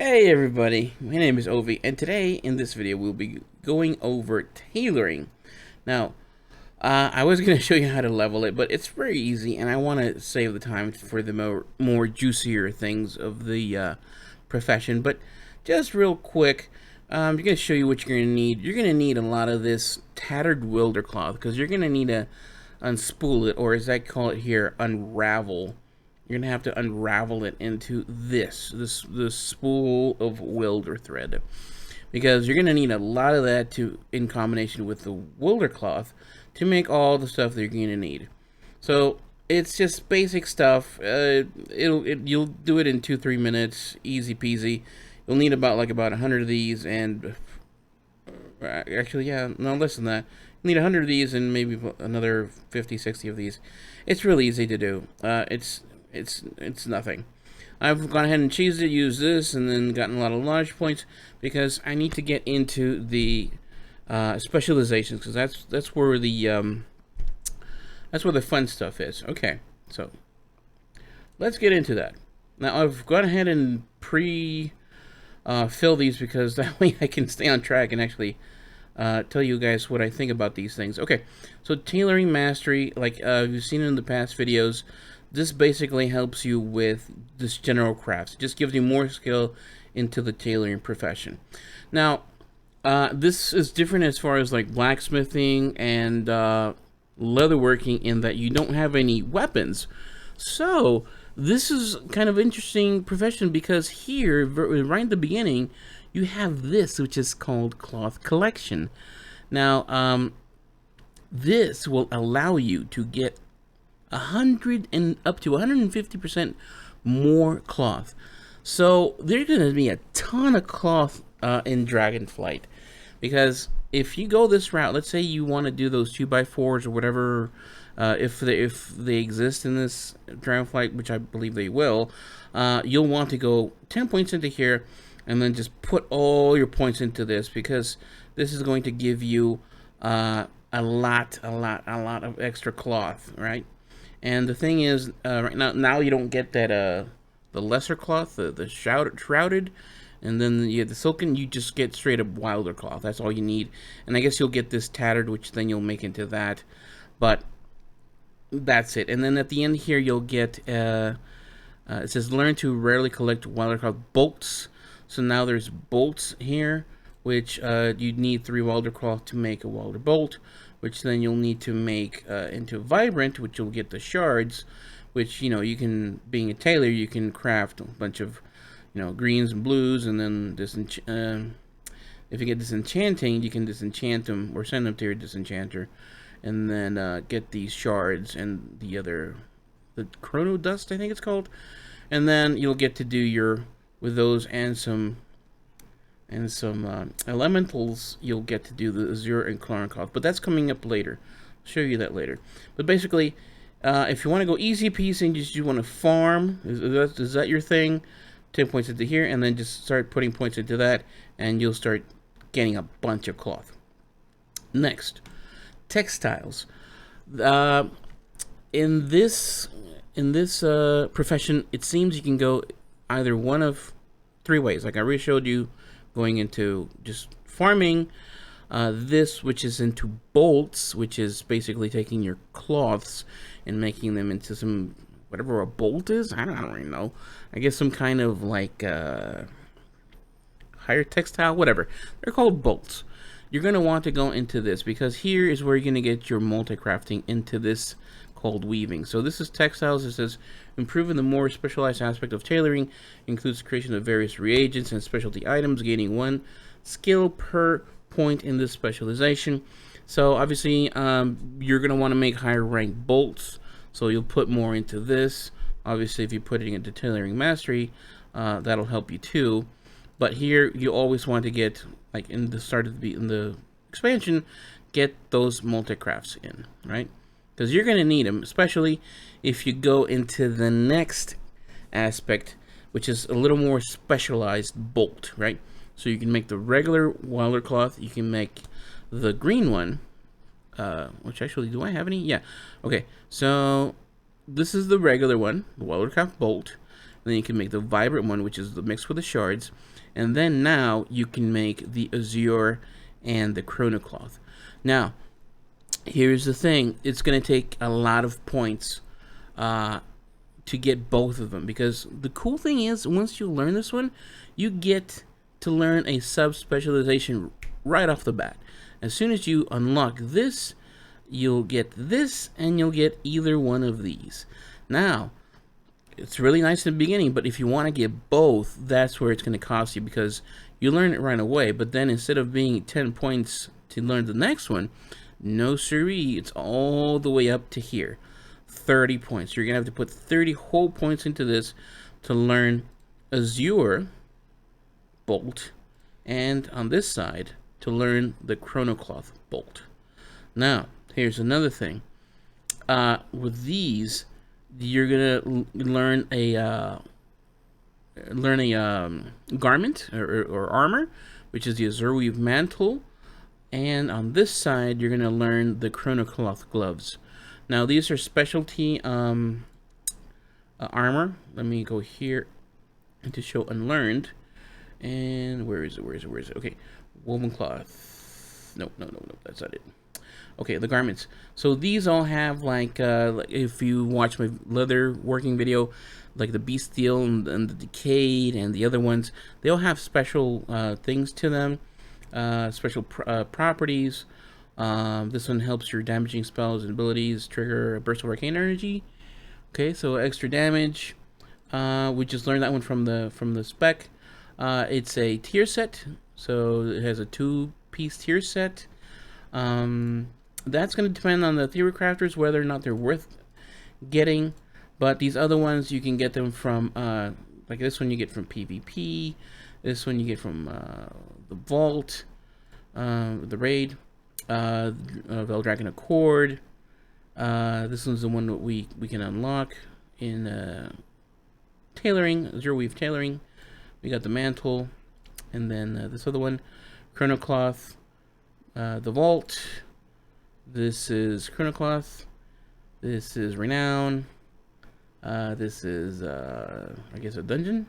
Hey everybody, my name is Ovi, and today in this video we'll be going over tailoring. Now, I was going to show you how to level it, but it's very easy, and I want to save the time for the more juicier things of the profession. But just real quick, I'm going to show you what you're going to need. You're going to need a lot of this tattered welder cloth, because you're going to need to unspool it, or as I call it here, unravel. You're gonna have to unravel it into this spool of welder thread, because you're gonna need a lot of that in combination with the welder cloth to make all the stuff that you're gonna need. So it's just basic stuff. You'll do it in 2-3 minutes, easy peasy. You'll need about 100 of these, and actually, yeah, no, less than that. You need 100 of these and maybe another 50-60 of these. It's really easy to do. It's nothing. I've gone ahead and cheesed it, used this, and then gotten a lot of large points because I need to get into the specializations, because that's where the fun stuff is. Okay, so let's get into that. Now I've gone ahead and fill these, because that way I can stay on track and actually tell you guys what I think about these things. Okay, so tailoring mastery, like you've seen in the past videos. This basically helps you with this general crafts. It just gives you more skill into the tailoring profession. Now, this is different as far as like blacksmithing and leatherworking, in that you don't have any weapons. So this is kind of interesting profession, because here, right in the beginning, you have this, which is called cloth collection. Now, this will allow you to get 100 and up to 150% more cloth. So there's going to be a ton of cloth in Dragonflight, because if you go this route, let's say you want to do those 2x4s or whatever, if they exist in this Dragonflight, which I believe they will, you'll want to go 10 points into here and then just put all your points into this, because this is going to give you a lot of extra cloth, right? And the thing is, right now you don't get that the lesser cloth, the shrouded, and then you get the silken. You just get straight up wilder cloth. That's all you need. And I guess you'll get this tattered, which then you'll make into that. But that's it. And then at the end here, you'll get it says learn to rarely collect wilder cloth bolts. So now there's bolts here, which you need 3 welder cloth to make a welder bolt, which then you'll need to make into vibrant, which you'll get the shards, which, you can, being a tailor, you can craft a bunch of, greens and blues, and then if you get disenchanting, you can disenchant them or send them to your disenchanter, and then get these shards and the chrono dust, I think it's called, and then you'll get to do with those and some elementals, you'll get to do the Azure and Cloth, but that's coming up later. I'll show you that later. But basically, if you want to go easy peasy and you want to farm, is that your thing? 10 points into here, and then just start putting points into that, and you'll start getting a bunch of cloth. Next, textiles. In this profession, it seems you can go either one of 3 ways. Like I already showed you, going into just farming, this, which is into bolts, which is basically taking your cloths and making them into some, whatever a bolt is, I don't really know, I guess some kind of like higher textile, whatever, they're called bolts. You're going to want to go into this, because here is where you're going to get your multi-crafting into this called weaving. So this is textiles. It says improving the more specialized aspect of tailoring includes creation of various reagents and specialty items, gaining 1 skill per point in this specialization. So obviously you're going to want to make higher ranked bolts, so you'll put more into this. Obviously if you put it into tailoring mastery, that'll help you too. But here you always want to get, like in the start of the expansion, get those multi-crafts in, right? Because you're going to need them, especially if you go into the next aspect, which is a little more specialized bolt, right? So you can make the regular welder cloth, you can make the green one, which actually, do I have any? Yeah. Okay, so this is the regular one, the welder cloth bolt. Then you can make the vibrant one, which is the mix with the shards. And then now you can make the azure and the chronocloth. Now, here's the thing. It's going to take a lot of points to get both of them. Because the cool thing is, once you learn this one, you get to learn a sub-specialization right off the bat. As soon as you unlock this, you'll get this, and you'll get either one of these. Now, it's really nice in the beginning, but if you want to get both, that's where it's going to cost you, because you learn it right away. But then instead of being 10 points to learn the next one, no siree, it's all the way up to here, 30 points. You're going to have to put 30 whole points into this to learn azure bolt, and on this side to learn the chronocloth bolt. Now, here's another thing. With these, you're gonna learn a garment or armor, which is the azure weave mantle, and on this side you're gonna learn the chronocloth gloves. Now these are specialty armor. Let me go here and to show unlearned. And where is it? Okay, woven cloth. No, that's not it. Okay, the garments. So these all have like if you watch my leather working video, like the beast steel and the decayed and the other ones, they all have special things to them, special properties. This one helps your damaging spells and abilities trigger a burst of arcane energy. Okay, so extra damage. We just learned that one from the spec. It's a tier set, so it has a 2-piece tier set. That's going to depend on the theory crafters whether or not they're worth getting, but these other ones you can get them from like this one you get from PvP, this one you get from the Vault, the Raid, Dragon Accord. This one's the one that we can unlock in tailoring, Azure Weave Tailoring. We got the mantle, and then this other one, chronocloth, the Vault. This is chronocloth. This is renown. This is I guess a dungeon,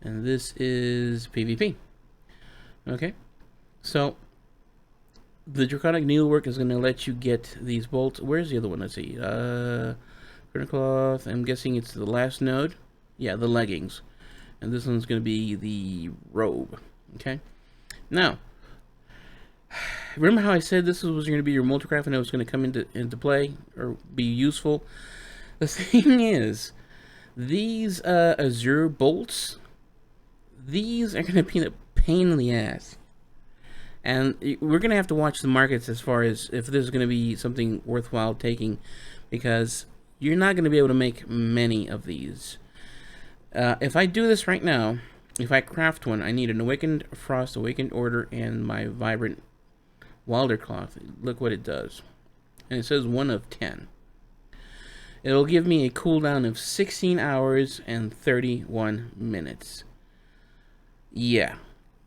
and this is PvP. Okay, so the draconic needlework is going to let you get these bolts. Where's the other one? Let's see. Chronocloth. I'm guessing it's the last node. Yeah, the leggings. And this one's going to be the robe. Okay. Now, remember how I said this was going to be your multicraft and it was going to come into play or be useful? The thing is, these azure bolts, these are going to be a pain in the ass. And we're going to have to watch the markets as far as if this is going to be something worthwhile taking, because you're not going to be able to make many of these. If I do this right now, if I craft one, I need an Awakened Frost, Awakened Order, and my Vibrant Wilder Cloth. Look what it does. And it says 1 of 10. It'll give me a cooldown of 16 hours and 31 minutes. Yeah,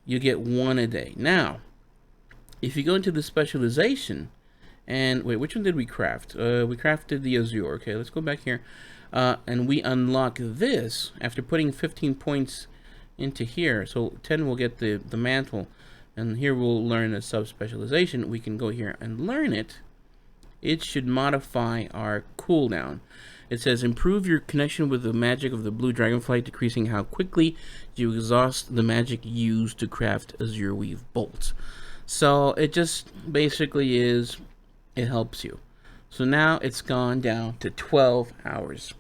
you get 1 a day. Now, if you go into the specialization, and wait, which one did we craft? We crafted the Azure. Okay, let's go back here. And we unlock this after putting 15 points into here. So 10 will get the mantle, and here we'll learn a sub-specialization. We can go here and learn it. It should modify our cooldown. It says improve your connection with the magic of the blue dragonflight, decreasing how quickly you exhaust the magic used to craft Azure Weave bolts. So it just basically is, it helps you. So now it's gone down to 12 hours.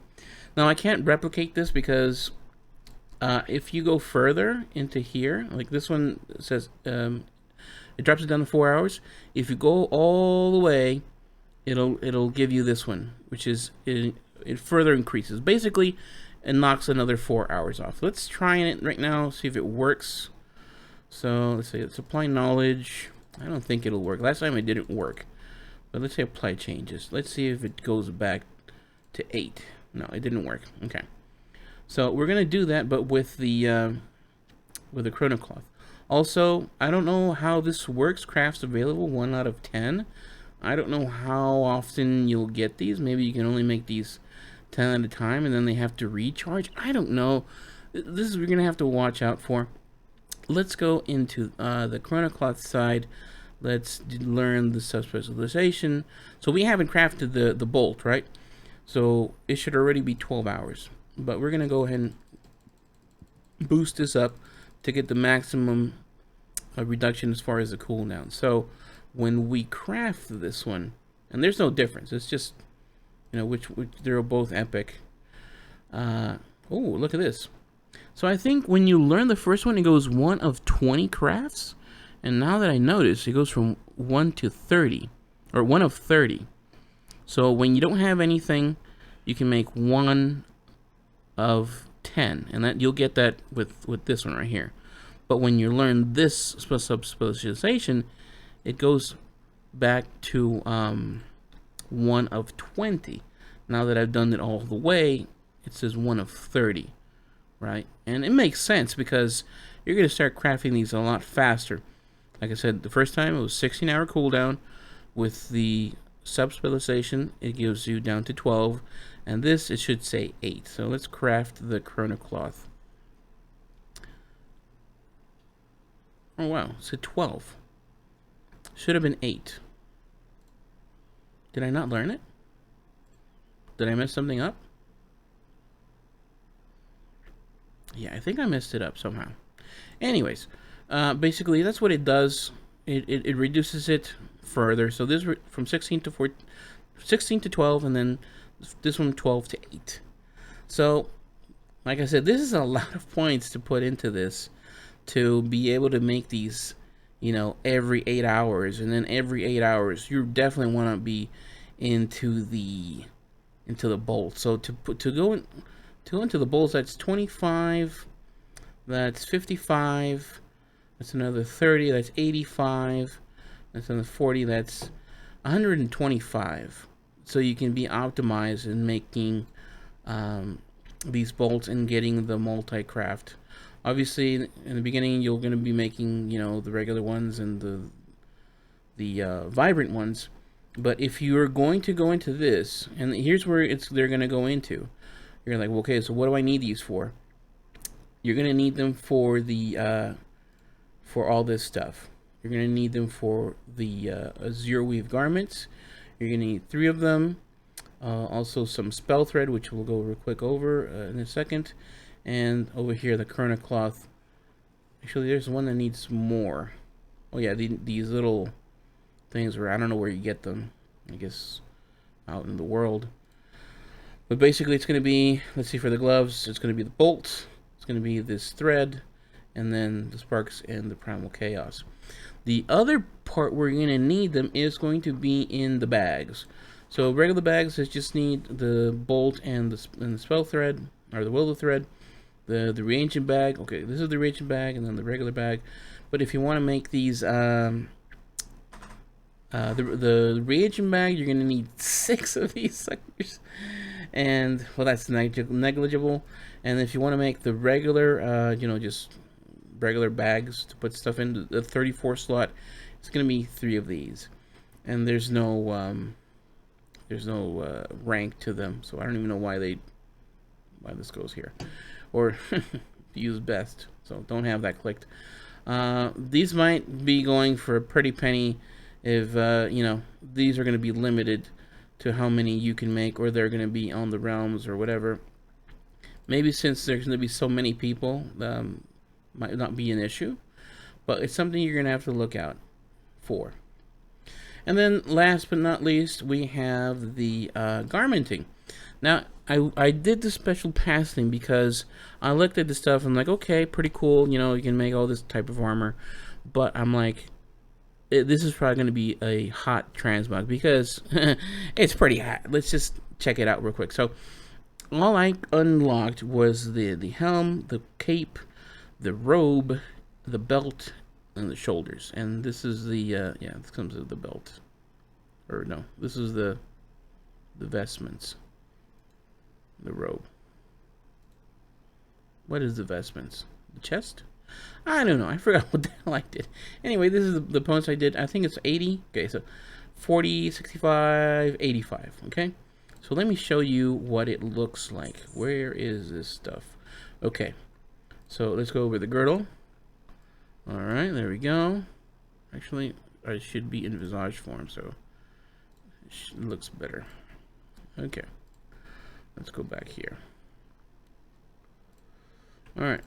Now I can't replicate this because if you go further into here, like this one says, it drops it down to 4 hours. If you go all the way, it'll give you this one, which is it further increases. Basically, it knocks another 4 hours off. Let's try it right now, see if it works. So let's say it's apply knowledge. I don't think it'll work. Last time it didn't work. But let's say apply changes. Let's see if it goes back to 8. No, it didn't work. Okay. So we're gonna do that, but with the chronocloth. Also, I don't know how this works. Crafts available 1 out of 10. I don't know how often you'll get these. Maybe you can only make these 10 at a time, and then they have to recharge. I don't know. This is we're gonna have to watch out for. Let's go into the chronocloth side. Let's learn the subspecialization. So we haven't crafted the bolt, right? So it should already be 12 hours. But we're gonna go ahead and boost this up to get the maximum reduction as far as the cooldown. So when we craft this one, and there's no difference, it's just, you know, which they're both epic. Oh, look at this. So I think when you learn the first one, it goes 1 of 20 crafts, and now that I notice, it goes from 1 to 30, or 1 of 30. So when you don't have anything, you can make 1 of 10, and that you'll get that with this one right here. But when you learn this specialization, it goes back to 1 of 20. Now that I've done it all the way, it says 1 of 30, right? And it makes sense because you're going to start crafting these a lot faster. Like I said, the first time it was 16-hour cooldown. With the sub-specialization, it gives you down to 12, and this, it should say 8. So let's craft the chronocloth. Oh wow, it said 12. Should have been 8. Did I not learn it? Did I mess something up? Yeah, I think I messed it up somehow. Anyways, basically that's what it does. It reduces it further. So this from 16 to 12, and then this one 12 to 8. So, like I said, this is a lot of points to put into this to be able to make these, you know, every 8 hours, and then every 8 hours you definitely want to be into the bolt. So to go into the bolts, that's 25, that's 55, that's another 30, that's 85, that's another 40, that's 125. So you can be optimized in making these bolts and getting the multi-craft. Obviously, in the beginning, you're going to be making, you know, the regular ones and the vibrant ones. But if you're going to go into this, and here's where they're going to go into. You're like, well, okay, so what do I need these for? You're going to need them for the for all this stuff. You're going to need them for the zero weave garments. You're going to need 3 of them. Also some spell thread, which we'll go real quick over in a second. And over here, the chronocloth. Actually, there's one that needs more. Oh yeah, these little things where I don't know where you get them. I guess out in the world. But basically, it's going to be, let's see, for the gloves, it's going to be the bolt. It's going to be this thread, and then the sparks and the primal chaos. The other part where you're going to need them is going to be in the bags. So regular bags is just need the bolt and the spell thread, or the willow thread. The reagent bag, okay, this is the reagent bag, and then the regular bag. But if you want to make these, the reagent bag, you're going to need 6 of these suckers. And, well, that's negligible. And if you want to make the regular, you know, just regular bags to put stuff in, the 34 slot, it's going to be 3 of these. And there's no rank to them, so I don't even know why this goes here. Or use best, so don't have that clicked. These might be going for a pretty penny if, you know, these are going to be limited to how many you can make, or they're going to be on the realms or whatever. Maybe since there's going to be so many people, might not be an issue, but it's something you're going to have to look out for. And then last but not least, we have the garmenting. Now, I did the special pass thing because I looked at the stuff and I'm like, okay, pretty cool, you know, you can make all this type of armor, but I'm like, this is probably going to be a hot transmog because it's pretty hot. Let's just check it out real quick. So all I unlocked was the helm, the cape, the robe, the belt, and the shoulders. And this is the yeah, this comes with the belt, or no, this is the vestments, the robe. What is the vestments? The chest? I don't know. I forgot what the hell I did. Anyway, this is the points I did. I think it's 80. Okay, so 40, 65, 85. Okay, So let me show you what it looks like. Where is this stuff? Okay, so let's go over the girdle. All right, there we go. Actually, I should be in visage form, so it looks better. Okay, let's go back here. All right,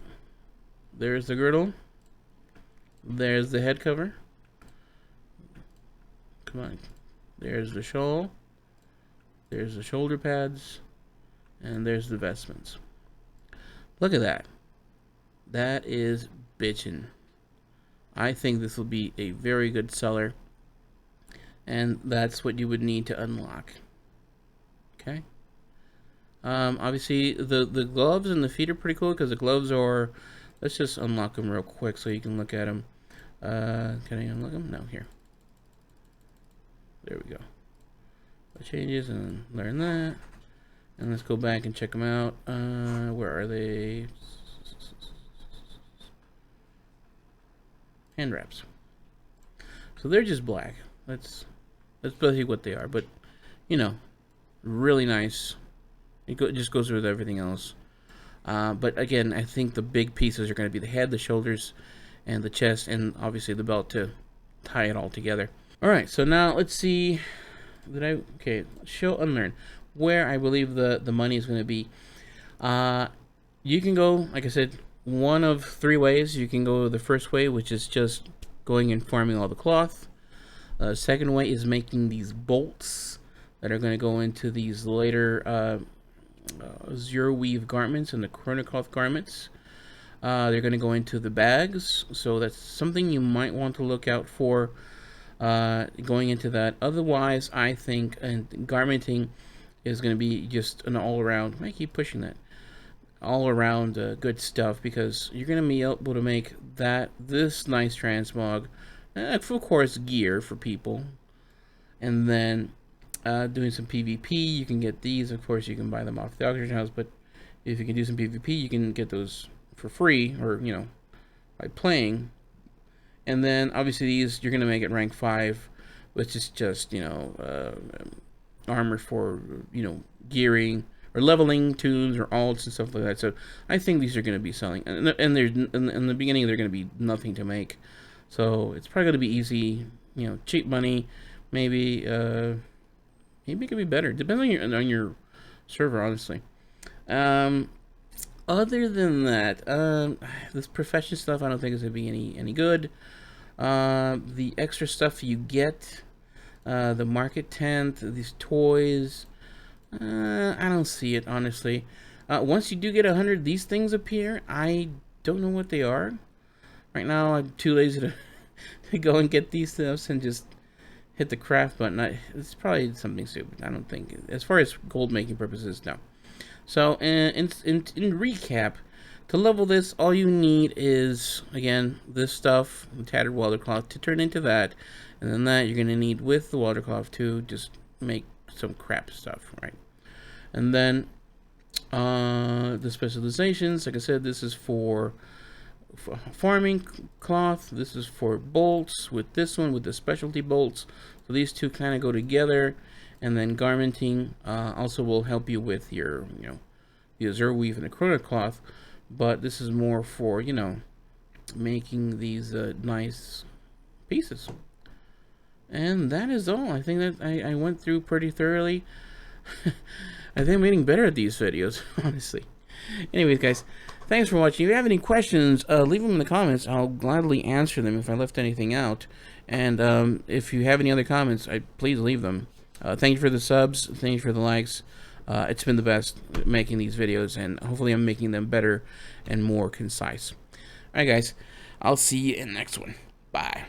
there's the girdle. There's the head cover. Come on. There's the shawl. There's the shoulder pads. And there's the vestments. Look at that. That is bitchin'. I think this will be a very good seller. And that's what you would need to unlock. Okay. Obviously, the gloves and the feet are pretty cool because the gloves are... Let's just unlock them real quick so you can look at them. Can I unlock them? No, here. There we go. Changes and learn that. And let's go back and check them out. Where are they? Hand wraps. So they're just black. That's basically what they are. But, you know, really nice. It just goes with everything else. But again, I think the big pieces are going to be the head, the shoulders, and the chest, and obviously the belt to tie it all together. All right, so now let's see. Okay, show unlearn. Where I believe the money is going to be. You can go, like I said, one of 3 ways. You can go the first way, which is just going and farming all the cloth. Second way is making these bolts that are going to go into these later zero weave garments and the chronocloth garments. They're going to go into the bags, so that's something you might want to look out for going into that. Otherwise, I think garmenting is going to be just an all-around, I keep pushing that, all-around good stuff, because you're going to be able to make this nice transmog, of course, gear for people, and then doing some PvP. You can get these, of course, you can buy them off the auction house, but if you can do some PvP, you can get those for free, or, you know, by playing. And then, obviously, these, you're going to make it rank 5, which is just, you know, armor for, you know, gearing, or leveling tunes, or alts, and stuff like that. So, I think these are going to be selling. And in the beginning, they're going to be nothing to make. So, it's probably going to be easy, you know, cheap money. Maybe it could be better. Depends on your server, honestly. Other than that, this profession stuff I don't think is going to be any good. The extra stuff you get, the market tent, these toys, I don't see it, honestly. Once you do get 100, these things appear. I don't know what they are. Right now, I'm too lazy to go and get these stuffs and just hit the craft button. It's probably something stupid. I don't think, as far as gold making purposes, no. So, in recap, to level this, all you need is, again, this stuff, the tattered welder cloth, to turn into that, and then that you're going to need with the welder cloth to just make some crap stuff, right? And then, the specializations, like I said, this is for farming cloth, this is for bolts, with this one, with the specialty bolts, so these two kind of go together. And then garmenting also will help you with your, you know, the azure weave and the chronocloth, but this is more for, you know, making these nice pieces. And that is all. I think that I went through pretty thoroughly. I think I'm getting better at these videos, honestly. Anyways, guys, thanks for watching. If you have any questions, leave them in the comments. I'll gladly answer them if I left anything out. And if you have any other comments, please leave them. Thank you for the subs. Thank you for the likes. It's been the best making these videos, and hopefully I'm making them better and more concise. Alright, guys. I'll see you in the next one. Bye.